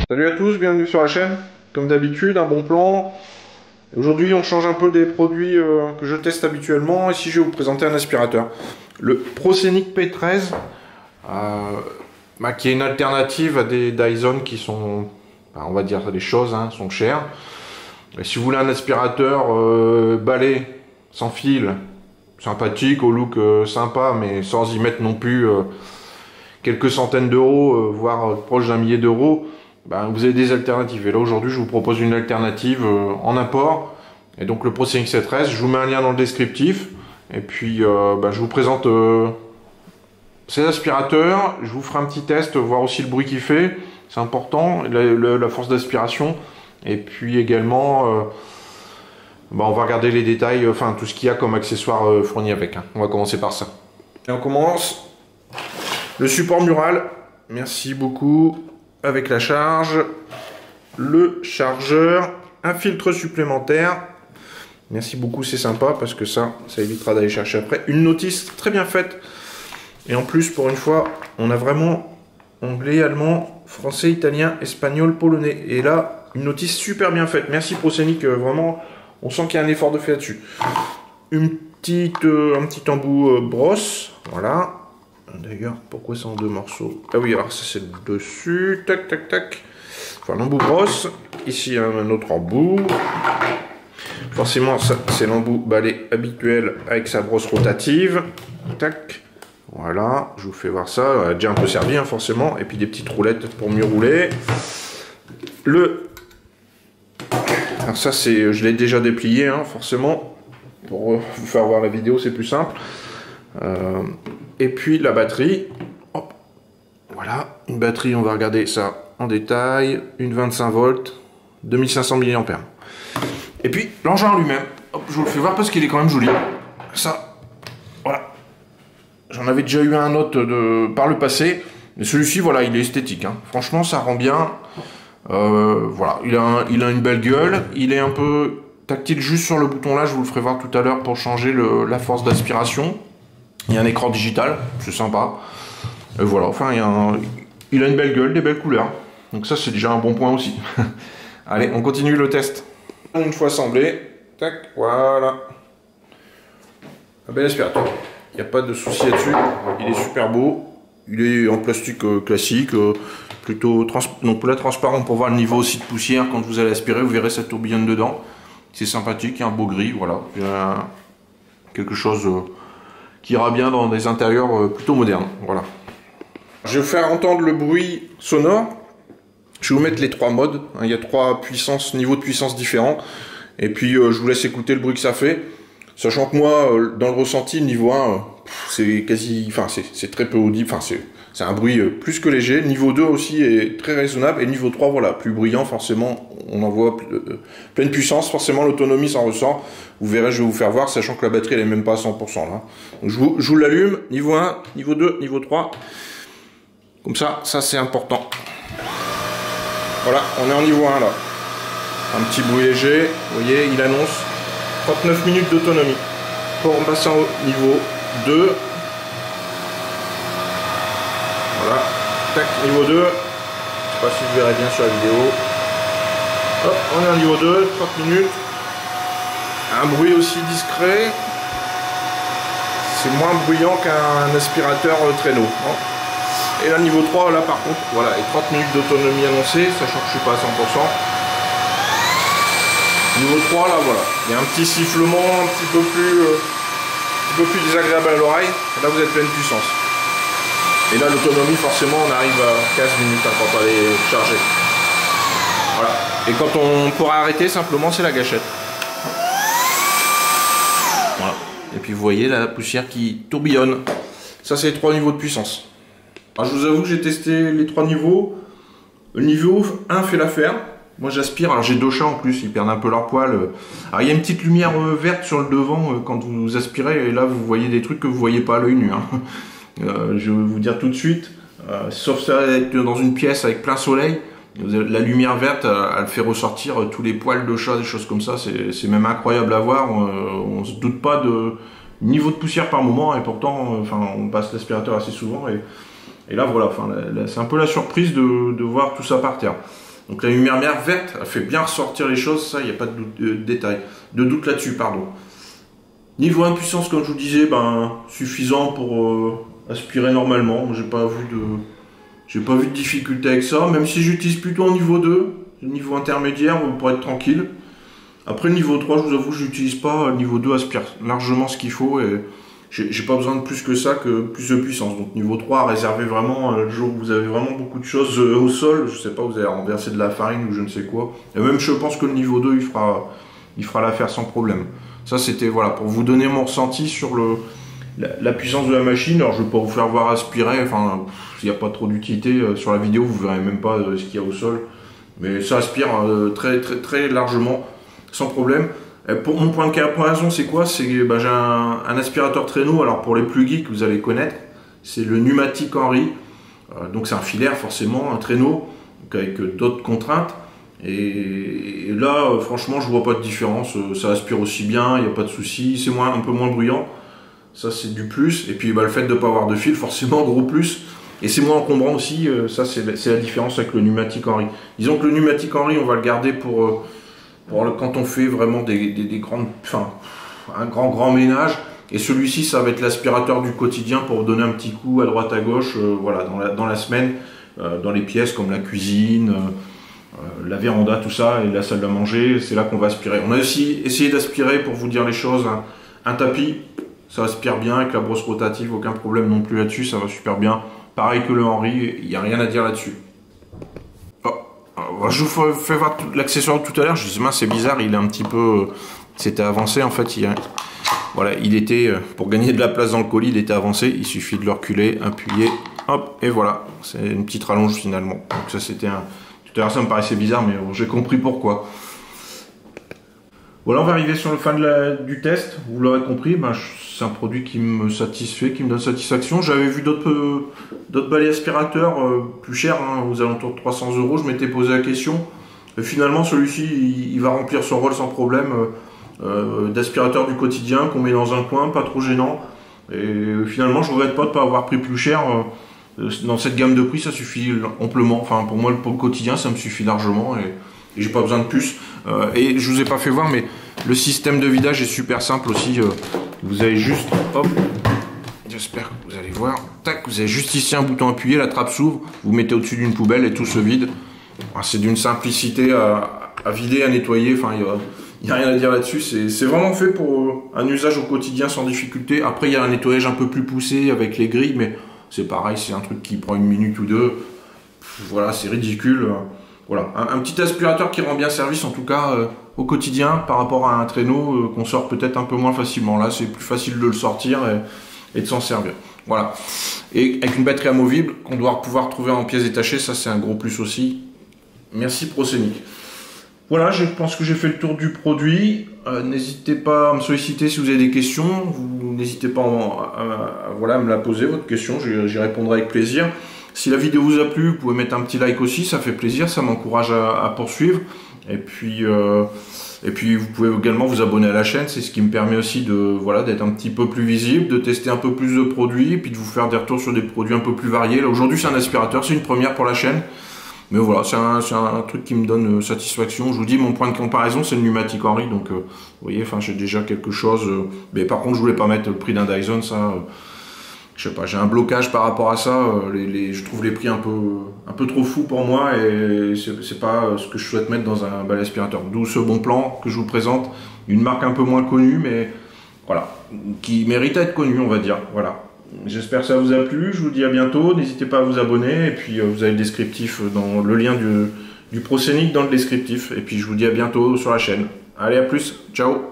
Salut à tous, bienvenue sur la chaîne. Comme d'habitude, un bon plan. Aujourd'hui, on change un peu des produits que je teste habituellement. Ici, je vais vous présenter un aspirateur. Le Prosenic P13, qui est une alternative à des Dyson qui sont, on va dire les choses, sont chères. Et si vous voulez un aspirateur balai, sans fil, sympathique, au look sympa, mais sans y mettre non plus quelques centaines d'euros, voire proche d'un millier d'euros, vous avez des alternatives. Et là aujourd'hui je vous propose une alternative en import. Et donc le Prosenic C13, je vous mets un lien dans le descriptif. Et puis je vous présente ces aspirateurs. Je vous ferai un petit test, voir aussi le bruit qu'il fait. C'est important, la force d'aspiration. Et puis également, on va regarder les détails, enfin tout ce qu'il y a comme accessoires fournis avec. On va commencer par ça. Et on commence. Le support mural, merci beaucoup. Avec la charge, le chargeur, un filtre supplémentaire. Merci beaucoup, c'est sympa parce que ça évitera d'aller chercher après. Une notice très bien faite. Et en plus, pour une fois, on a vraiment anglais, allemand, français, italien, espagnol, polonais. Et là, une notice super bien faite. Merci Prosenic, vraiment, on sent qu'il y a un effort de fait là-dessus. Un petit embout brosse, voilà. D'ailleurs, pourquoi c'est en deux morceaux? Ah oui, alors ça c'est le dessus, tac, tac, tac. Enfin, l'embout brosse. Ici, un autre embout. Forcément, ça c'est l'embout balai habituel avec sa brosse rotative. Tac. Voilà, je vous fais voir ça. Elle a déjà un peu servi, forcément. Et puis des petites roulettes pour mieux rouler. Alors ça, je l'ai déjà déplié, forcément. Pour vous faire voir la vidéo, c'est plus simple. Et puis la batterie, hop, voilà, une batterie, on va regarder ça en détail, une 25 volts, 2500 mAh. Et puis l'engin en lui-même, je vous le fais voir parce qu'il est quand même joli. Ça, voilà, j'en avais déjà eu un autre par le passé, mais celui-ci, voilà, il est esthétique. Franchement, ça rend bien. Voilà, il a une belle gueule, il est un peu tactile juste sur le bouton là, je vous le ferai voir tout à l'heure pour changer la force d'aspiration. Il y a un écran digital, c'est sympa. Et voilà, enfin, il a une belle gueule, des belles couleurs. Donc ça, c'est déjà un bon point aussi. Allez, on continue le test. Une fois assemblé, tac, voilà. Un bel aspirateur. Il n'y a pas de souci là-dessus. Il est super beau. Il est en plastique classique, plutôt transparent pour voir le niveau aussi de poussière. Quand vous allez aspirer, vous verrez ça tourbillonne dedans. C'est sympathique, il y a un beau gris, voilà. Il y a quelque chose qui ira bien dans des intérieurs plutôt modernes. Voilà. Je vais vous faire entendre le bruit sonore. Je vais vous mettre les trois modes. Il y a trois niveaux de puissance différents. Et puis je vous laisse écouter le bruit que ça fait. Sachant que moi, dans le ressenti, niveau 1, c'est quasi... Enfin, c'est très peu audible. Enfin, c'est un bruit plus que léger. Niveau 2 aussi est très raisonnable. Et niveau 3, voilà, plus bruyant, forcément, on envoie pleine puissance. Forcément, l'autonomie s'en ressent. Vous verrez, je vais vous faire voir, sachant que la batterie, elle est même pas à 100% là. Donc, je vous l'allume. Niveau 1, niveau 2, niveau 3. Comme ça c'est important. Voilà, on est en niveau 1 là. Un petit bruit léger. Vous voyez, il annonce 39 minutes d'autonomie. Pour passer au niveau 2. Voilà. Tac, niveau 2. Je sais pas si vous verrez bien sur la vidéo. Hop, on est en niveau 2, 30 minutes. Un bruit aussi discret. C'est moins bruyant qu'un aspirateur traîneau. Et là, niveau 3, là par contre, voilà, et 30 minutes d'autonomie annoncée, sachant que je suis pas à 100%. Niveau 3, là, voilà. Il y a un petit sifflement un petit peu plus désagréable à l'oreille. Là, vous êtes pleine puissance. Et là, l'autonomie, forcément, on arrive à 15 minutes quand elle est chargée. Voilà. Et quand on pourra arrêter, simplement, c'est la gâchette. Voilà. Et puis, vous voyez la poussière qui tourbillonne. Ça, c'est les trois niveaux de puissance. Alors, je vous avoue que j'ai testé les trois niveaux. Le niveau 1 fait l'affaire. Moi j'aspire, alors j'ai deux chats en plus, ils perdent un peu leur poil. Alors il y a une petite lumière verte sur le devant quand vous aspirez, et là vous voyez des trucs que vous voyez pas à l'œil nu. Je vais vous dire tout de suite, sauf ça être dans une pièce avec plein soleil, la lumière verte elle fait ressortir tous les poils de chat, des choses comme ça, c'est même incroyable à voir. On se doute pas de niveau de poussière par moment, et pourtant on passe l'aspirateur assez souvent, et là voilà, c'est un peu la surprise de voir tout ça par terre. Donc la lumière verte, elle fait bien ressortir les choses, ça, il n'y a pas de doute là-dessus, pardon. Niveau impuissance, comme je vous disais, ben, suffisant pour aspirer normalement. J'ai pas vu de difficulté avec ça, même si j'utilise plutôt en niveau 2, niveau intermédiaire, pour être tranquille. Après le niveau 3, je vous avoue, je n'utilise pas. Le niveau 2 aspire largement ce qu'il faut et j'ai pas besoin de plus que ça, plus de puissance. Donc niveau 3, réservez vraiment le jour où vous avez vraiment beaucoup de choses au sol. Je sais pas, vous allez renverser de la farine ou je ne sais quoi. Et même je pense que le niveau 2, il fera l'affaire sans problème. Ça c'était voilà pour vous donner mon ressenti sur la puissance de la machine. Alors je vais pas vous faire voir aspirer, enfin il n'y a pas trop d'utilité sur la vidéo, vous verrez même pas ce qu'il y a au sol. Mais ça aspire très largement, sans problème. Pour mon point de comparaison, c'est quoi? C'est que j'ai un aspirateur traîneau, alors pour les plus geeks, vous allez connaître, c'est le Numatic Henry. Donc c'est un filaire forcément, un traîneau, donc avec d'autres contraintes. Et là, franchement, je vois pas de différence. Ça aspire aussi bien, il n'y a pas de souci. C'est un peu moins bruyant. Ça, c'est du plus. Et puis, le fait de ne pas avoir de fil, forcément, gros plus. Et c'est moins encombrant aussi. Ça, c'est la différence avec le Numatic Henry. Disons que le Numatic Henry, on va le garder pour quand on fait vraiment des grandes... Enfin, un grand ménage. Et celui-ci, ça va être l'aspirateur du quotidien pour donner un petit coup à droite à gauche, voilà, dans la semaine, dans les pièces comme la cuisine... la véranda, tout ça, et la salle de manger, c'est là qu'on va aspirer. On a aussi essayé d'aspirer, pour vous dire les choses, un tapis, ça aspire bien, avec la brosse rotative, aucun problème non plus là-dessus, ça va super bien. Pareil que le Henry, il n'y a rien à dire là-dessus. Oh, je vous fais voir l'accessoire tout à l'heure, je dis, mince, c'est bizarre, il est un petit peu... C'était avancé, en fait, voilà, il était, pour gagner de la place dans le colis, il était avancé, il suffit de le reculer, appuyer, hop, et voilà, c'est une petite rallonge finalement. Donc ça, c'était un... Ça me paraissait bizarre, mais j'ai compris pourquoi. Voilà, on va arriver sur le fin du test. Vous l'aurez compris, c'est un produit qui me satisfait, qui me donne satisfaction. J'avais vu d'autres balais aspirateurs plus chers, aux alentours de 300 €. Je m'étais posé la question. Et finalement, celui-ci, il va remplir son rôle sans problème d'aspirateur du quotidien qu'on met dans un coin, pas trop gênant. Et finalement, je ne regrette pas de ne pas avoir pris plus cher. Dans cette gamme de prix, ça suffit amplement. Enfin, pour moi, pour le quotidien, ça me suffit largement et j'ai pas besoin de plus. Et je vous ai pas fait voir, mais le système de vidage est super simple aussi. Vous avez juste, hop, j'espère que vous allez voir. Tac, vous avez juste ici un bouton appuyé, la trappe s'ouvre, vous mettez au-dessus d'une poubelle et tout se vide. C'est d'une simplicité à vider, à nettoyer. Enfin, il n'y a rien à dire là-dessus. C'est vraiment fait pour un usage au quotidien sans difficulté. Après, il y a un nettoyage un peu plus poussé avec les grilles, mais c'est pareil, c'est un truc qui prend 1 minute ou 2. Voilà, c'est ridicule. Voilà, un petit aspirateur qui rend bien service, en tout cas au quotidien, par rapport à un traîneau qu'on sort peut-être un peu moins facilement. Là, c'est plus facile de le sortir et de s'en servir. Voilà. Et avec une batterie amovible qu'on doit pouvoir trouver en pièces détachées, ça c'est un gros plus aussi. Merci Prosenic. Voilà, je pense que j'ai fait le tour du produit. N'hésitez pas à me solliciter si vous avez des questions. N'hésitez pas à me la poser, votre question. J'y répondrai avec plaisir. Si la vidéo vous a plu, vous pouvez mettre un petit like aussi. Ça fait plaisir, ça m'encourage à poursuivre. Et puis vous pouvez également vous abonner à la chaîne. C'est ce qui me permet aussi d'être un petit peu plus visible, de tester un peu plus de produits, et puis de vous faire des retours sur des produits un peu plus variés. Là, aujourd'hui, c'est un aspirateur. C'est une première pour la chaîne. Mais voilà, c'est un truc qui me donne satisfaction. Je vous dis, mon point de comparaison, c'est le Numatic Henry. Donc, vous voyez, j'ai déjà quelque chose. Mais par contre, je voulais pas mettre le prix d'un Dyson. Ça, je sais pas, j'ai un blocage par rapport à ça. Je trouve les prix un peu trop fous pour moi. Et c'est pas ce que je souhaite mettre dans un balai aspirateur. D'où ce bon plan que je vous présente. Une marque un peu moins connue, mais voilà, qui mérite à être connue, on va dire. Voilà. J'espère que ça vous a plu, je vous dis à bientôt, n'hésitez pas à vous abonner, et puis vous avez le descriptif, dans le lien du Prosenic dans le descriptif, et puis je vous dis à bientôt sur la chaîne. Allez, à plus, ciao!